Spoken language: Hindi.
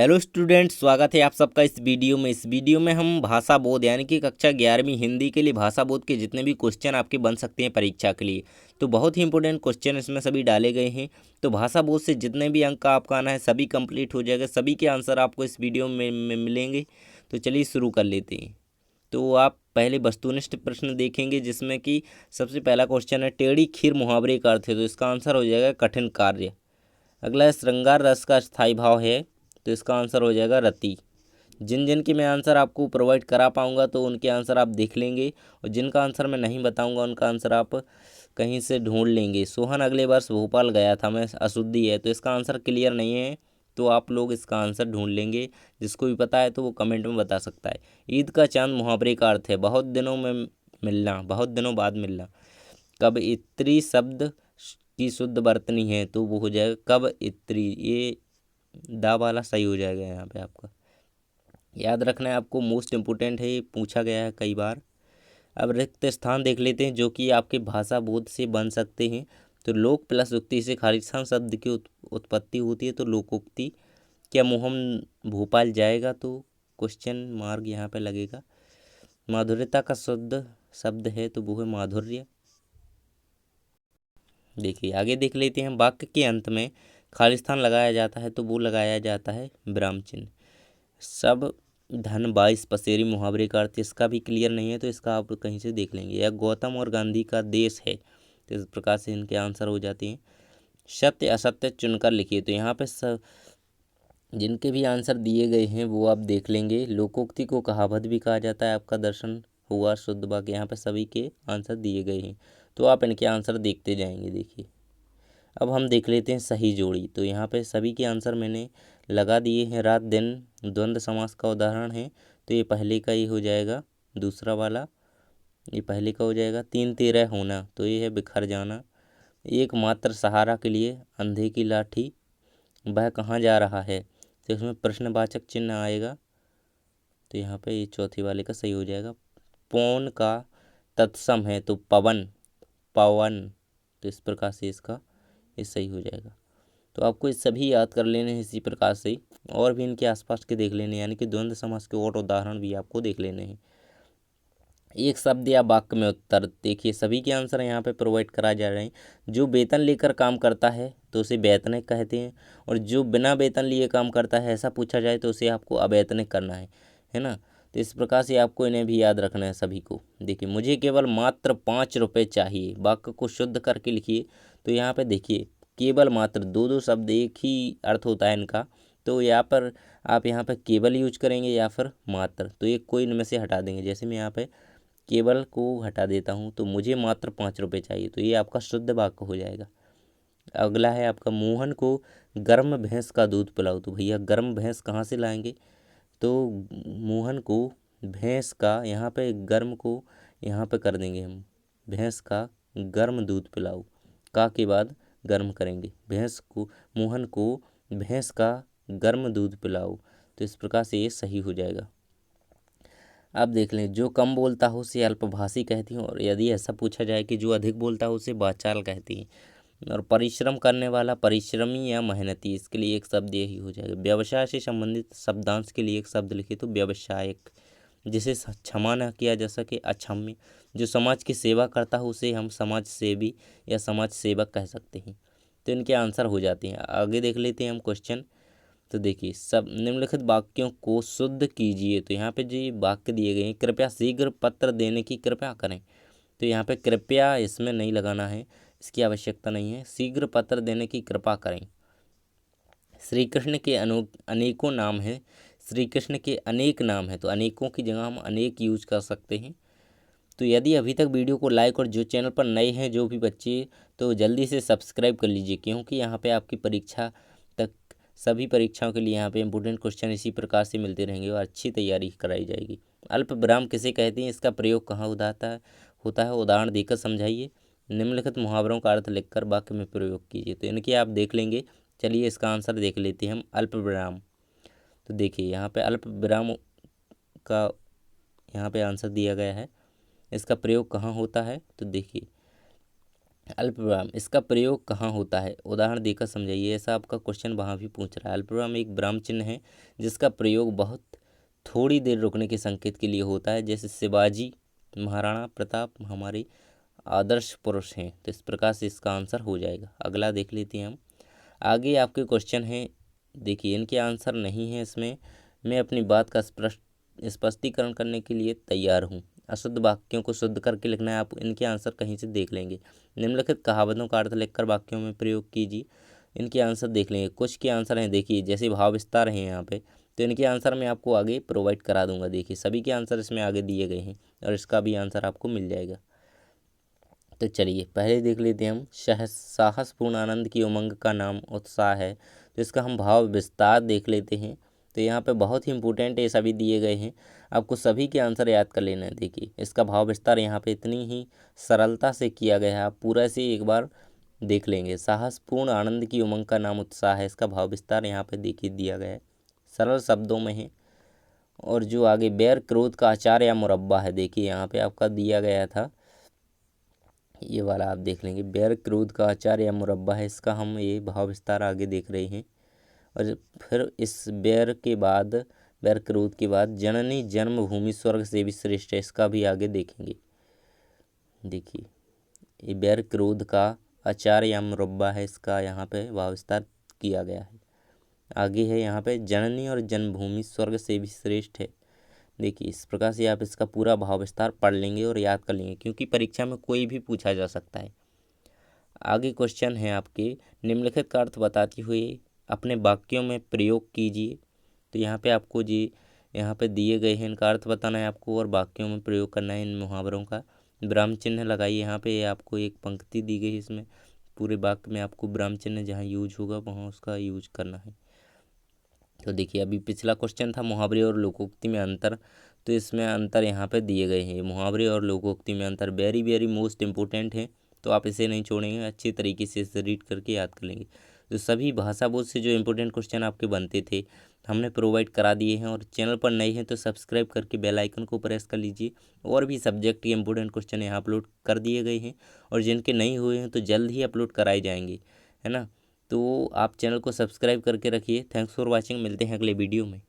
हेलो स्टूडेंट्स, स्वागत है आप सबका इस वीडियो में। इस वीडियो में हम भाषा बोध यानी कि कक्षा 11वीं हिंदी के लिए भाषा बोध के जितने भी क्वेश्चन आपके बन सकते हैं परीक्षा के लिए, तो बहुत ही इंपॉर्टेंट क्वेश्चन इसमें सभी डाले गए हैं। तो भाषा बोध से जितने भी अंक आपका आना है सभी कंप्लीट हो जाएगा, सभी के आंसर आपको इस वीडियो में मिलेंगे। तो चलिए शुरू कर लेते हैं। तो आप पहले वस्तुनिष्ठ प्रश्न देखेंगे, जिसमें कि सबसे पहला क्वेश्चन है टेढ़ी खीर मुहावरे का अर्थ है, तो इसका आंसर हो जाएगा कठिन कार्य। अगला है श्रृंगार रस का स्थायी भाव है, तो इसका आंसर हो जाएगा रति। जिन जिन के मैं आंसर आपको प्रोवाइड करा पाऊंगा तो उनके आंसर आप देख लेंगे, और जिनका आंसर मैं नहीं बताऊंगा उनका आंसर आप कहीं से ढूंढ लेंगे। सोहन अगले वर्ष भोपाल गया था, मैं अशुद्धि है, तो इसका आंसर क्लियर नहीं है, तो आप लोग इसका आंसर ढूंढ लेंगे। जिसको भी पता है तो वो कमेंट में बता सकता है। ईद का चांद मुहावरे का अर्थ है बहुत दिनों में मिलना, बहुत दिनों बाद मिलना। कब इत्री शब्द की शुद्ध वर्तनी है, तो वो हो जाएगा कब इत्री। ये दा वाला सही हो जाएगा यहाँ पे आपका। याद रखना है आपको, मोस्ट इम्पोर्टेंट है, ये पूछा गया है कई बार। अब रिक्त स्थान देख लेते हैं जो कि आपके भाषा बोध से बन सकते हैं। तो लोक प्लस उक्ति से खालिस्तान शब्द की उत्पत्ति होती है, तो लोकोक्ति। क्या मोहन भोपाल जाएगा, तो क्वेश्चन मार्क यहाँ पे लगेगा। माधुर्यता का शुद्ध शब्द है, तो वो है माधुर्य। देखिए आगे देख लेते हैं। वाक्य के अंत में खालिस्तान लगाया जाता है, तो वो लगाया जाता है विराम चिन्ह। सब धन 22 पसेरी मुहावरे का अर्थ इसका भी क्लियर नहीं है, तो इसका आप कहीं से देख लेंगे। यह गौतम और गांधी का देश है, तो इस प्रकार से इनके आंसर हो जाते हैं। सत्य असत्य चुनकर लिखिए, तो यहाँ पे सब जिनके भी आंसर दिए गए हैं वो आप देख लेंगे। लोकोक्ति को कहावत भी कहा जाता है, आपका दर्शन हुआ शुद्ध वाक्य। यहाँ पे सभी के आंसर दिए गए हैं, तो आप इनके आंसर देखते जाएंगे। देखिए अब हम देख लेते हैं सही जोड़ी, तो यहाँ पे सभी के आंसर मैंने लगा दिए हैं। रात दिन द्वंद्व समास का उदाहरण है, तो ये पहले का ही हो जाएगा। दूसरा वाला ये पहले का हो जाएगा। तीन तेरह होना, तो ये है बिखर जाना। एकमात्र सहारा के लिए अंधे की लाठी, वह कहाँ जा रहा है, तो इसमें प्रश्नवाचक चिन्ह आएगा, तो यहाँ पे ये चौथी वाले का सही हो जाएगा। पौन का तत्सम है, तो पवन पवन, तो इस प्रकार से इसका ये सही हो जाएगा। तो आपको ये सभी याद कर लेने हैं इसी प्रकार से, और भी इनके आसपास के देख लेने हैं, यानी कि द्वंद्व समास के और उदाहरण भी आपको देख लेने हैं। एक शब्द या वाक्य में उत्तर, देखिए सभी के आंसर यहाँ पे प्रोवाइड करा जा रहे हैं। जो वेतन लेकर काम करता है तो उसे वैतनिक कहते हैं, और जो बिना वेतन लिए काम करता है ऐसा पूछा जाए तो उसे आपको अवैतनिक करना है ना। तो इस प्रकार से आपको इन्हें भी याद रखना है सभी को। देखिए मुझे केवल मात्र 5 रुपये चाहिए, वाक्य को शुद्ध करके लिखिए। तो यहाँ पे देखिए केवल मात्र, दो दो शब्द एक ही अर्थ होता है इनका, तो यहाँ पर आप यहाँ पे केवल यूज करेंगे या फिर मात्र, तो ये कोई इनमें से हटा देंगे। जैसे मैं यहाँ पे केवल को हटा देता हूँ, तो मुझे मात्र 5 रुपये चाहिए, तो ये आपका शुद्ध वाक्य हो जाएगा। अगला है आपका मोहन को गर्म भैंस का दूध पिलाओ, तो भैया गर्म भैंस कहाँ से लाएंगे, तो मोहन को भैंस का, यहाँ पे गर्म को यहाँ पे कर देंगे हम, भैंस का गर्म दूध पिलाओ, का के बाद गर्म करेंगे। भैंस को, मोहन को भैंस का गर्म दूध पिलाओ, तो इस प्रकार से ये सही हो जाएगा। अब देख लें, जो कम बोलता हो उसे अल्पभाषी कहती हैं, और यदि ऐसा पूछा जाए कि जो अधिक बोलता हो उसे बाचाल कहती हैं। और परिश्रम करने वाला परिश्रमी या मेहनती, इसके लिए एक शब्द यही हो जाएगा। व्यवसाय से संबंधित शब्दांश के लिए एक शब्द लिखे, तो व्यवसायिक। जिसे क्षमा न किया जा सके अक्षम्य। जो समाज की सेवा करता हो उसे हम समाज सेवी या समाज सेवक कह सकते हैं। तो इनके आंसर हो जाते हैं। आगे देख लेते हैं हम क्वेश्चन। तो देखिए सब निम्नलिखित वाक्यों को शुद्ध कीजिए, तो यहाँ पे जो वाक्य दिए गए हैं, कृपया शीघ्र पत्र देने की कृपया करें, तो यहाँ पे कृपया इसमें नहीं लगाना है, इसकी आवश्यकता नहीं है। शीघ्र पत्र देने की कृपा करें। श्री कृष्ण के अनेकों नाम हैं, श्री कृष्ण के अनेक नाम हैं, तो अनेकों की जगह हम अनेक यूज कर सकते हैं। तो यदि अभी तक वीडियो को लाइक, और जो चैनल पर नए हैं जो भी बच्चे, तो जल्दी से सब्सक्राइब कर लीजिए, क्योंकि यहाँ पे आपकी परीक्षा तक, सभी परीक्षाओं के लिए यहाँ पे इंपोर्टेंट क्वेश्चन इसी प्रकार से मिलते रहेंगे और अच्छी तैयारी कराई जाएगी। अल्प विराम किसे कहते हैं, इसका प्रयोग कहाँ होता है, उदाहरण देकर समझाइए। निम्नलिखित मुहावरों का अर्थ लिखकर वाक्य में प्रयोग कीजिए, तो इनके आप देख लेंगे। चलिए इसका आंसर देख लेते हैं हम, अल्प विराम। तो देखिए यहाँ पे अल्प विराम का यहाँ पे आंसर दिया गया है। इसका प्रयोग कहाँ होता है, तो देखिए अल्पविराम इसका प्रयोग कहाँ होता है, उदाहरण देकर समझाइए। ऐसा आपका क्वेश्चन वहाँ भी पूछ रहा है। अल्पविराम एक विराम चिन्ह है जिसका प्रयोग बहुत थोड़ी देर रुकने के संकेत के लिए होता है, जैसे शिवाजी महाराणा प्रताप हमारे आदर्श पुरुष हैं। तो इस प्रकार से इसका आंसर हो जाएगा। अगला देख लेते हैं हम। आगे आपके क्वेश्चन हैं, देखिए इनके आंसर नहीं है इसमें। मैं अपनी बात का स्पष्टीकरण करने के लिए तैयार हूँ। अशुद्ध वाक्यों को शुद्ध करके लिखना है। आप इनके आंसर कहीं से देख लेंगे। निम्नलिखित कहावतों का अर्थ लिखकर वाक्यों में प्रयोग कीजिए। इनके आंसर देख लेंगे। कुछ के आंसर हैं, देखिए जैसे भाव विस्तार हैं यहाँ पे, तो इनके आंसर मैं आपको आगे प्रोवाइड करा दूंगा। देखिए सभी के आंसर इसमें आगे दिए गए हैं और इसका भी आंसर आपको मिल जाएगा। तो चलिए पहले देख लेते हैं हम। साहसपूर्ण आनंद की उमंग का नाम उत्साह है, तो इसका हम भाव विस्तार देख लेते हैं। तो यहाँ पे बहुत ही इंपॉर्टेंट है, सभी दिए गए हैं, आपको सभी के आंसर याद कर लेना है। देखिए इसका भाव विस्तार यहाँ पे इतनी ही सरलता से किया गया है, आप पूरा से एक बार देख लेंगे। साहसपूर्ण आनंद की उमंग का नाम उत्साह है, इसका भाव विस्तार यहाँ पे देखिए दिया गया है, सरल शब्दों में है। और जो आगे बैर क्रोध का अचार या मुरब्बा है, देखिए यहाँ पे आपका दिया गया था, ये वाला आप देख लेंगे। बैर क्रोध का अचार या मुरब्बा है, इसका हम ये भाव विस्तार आगे देख रहे हैं। और फिर इस बैर के बाद, बैर क्रोध के बाद जननी जन्मभूमि स्वर्ग से भी श्रेष्ठ है, इसका भी आगे देखेंगे। देखिए ये बैर क्रोध का अचार या मुरब्बा है, इसका यहाँ पे भाव विस्तार किया गया है। आगे है यहाँ पे जननी और जन्मभूमि स्वर्ग से भी श्रेष्ठ है। देखिए इस प्रकार से आप इसका पूरा भाव विस्तार पढ़ लेंगे और याद कर लेंगे, क्योंकि परीक्षा में कोई भी पूछा जा सकता है। आगे क्वेश्चन है आपके, निम्नलिखित का अर्थ बताते हुए अपने वाक्यों में प्रयोग कीजिए। तो यहाँ पे आपको जी यहाँ पे दिए गए हैं, इनका अर्थ बताना है आपको और वाक्यों में प्रयोग करना है इन मुहावरों का। विराम चिन्ह लगाइए। यहाँ पे आपको एक पंक्ति दी गई है, इसमें पूरे वाक्य में आपको विराम चिन्ह जहाँ यूज होगा वहाँ उसका यूज करना है। तो देखिए अभी पिछला क्वेश्चन था मुहावरे और लोकोक्ति में अंतर, तो इसमें अंतर यहाँ पे दिए गए हैं। मुहावरे और लोकोक्ति में अंतर वेरी वेरी मोस्ट इम्पोर्टेंट है, तो आप इसे नहीं छोड़ेंगे, अच्छी तरीके से इसे रीड करके याद कर लेंगे। तो सभी भाषा बोध से जो इम्पोर्टेंट क्वेश्चन आपके बनते थे हमने प्रोवाइड करा दिए हैं। और चैनल पर नए हैं तो सब्सक्राइब करके बेल आइकन को प्रेस कर लीजिए। और भी सब्जेक्ट के इम्पोर्टेंट क्वेश्चन यहाँ अपलोड कर दिए गए हैं, और जिनके नहीं हुए हैं तो जल्द ही अपलोड कराए जाएंगे, है ना। तो आप चैनल को सब्सक्राइब करके रखिए। थैंक्स फॉर वॉचिंग, मिलते हैं अगले वीडियो में।